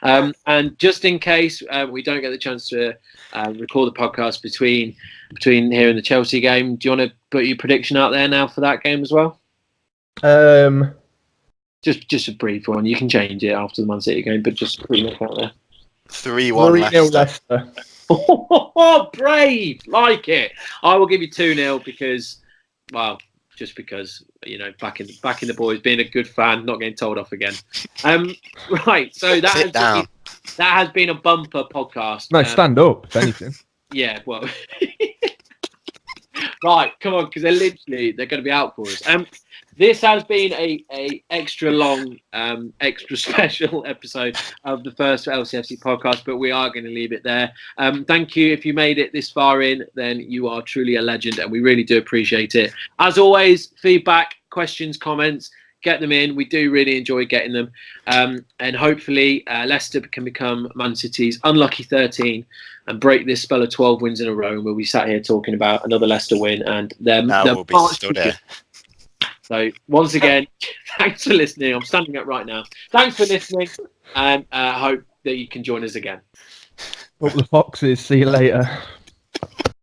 Speaker 2: no. And just in case we don't get the chance to record the podcast between here and the Chelsea game, do you want to put your prediction out there now for that game as well? Just a brief one. You can change it after the Man City game, but just put it out there.
Speaker 1: 3-1 Leicester.
Speaker 2: Oh, brave! Like it. I will give you 2-0 because, well, just because, back in the boys, being a good fan, not getting told off again. Right, so that has been a bumper podcast.
Speaker 3: No, stand up, if anything.
Speaker 2: Yeah, well. Right, come on, because they're going to be out for us. This has been a extra long, extra special episode of the first LCFC podcast, but we are going to leave it there. Thank you. If you made it this far in, then you are truly a legend, and we really do appreciate it. As always, feedback, questions, comments, get them in. We do really enjoy getting them. And hopefully Leicester can become Man City's unlucky 13 and break this spell of 12 wins in a row. We'll be sat here talking about another Leicester win and their
Speaker 1: will be stood here.
Speaker 2: So once again, thanks for listening. I'm standing up right now. Thanks for listening, and I hope that you can join us again.
Speaker 3: Up the Foxes. See you later.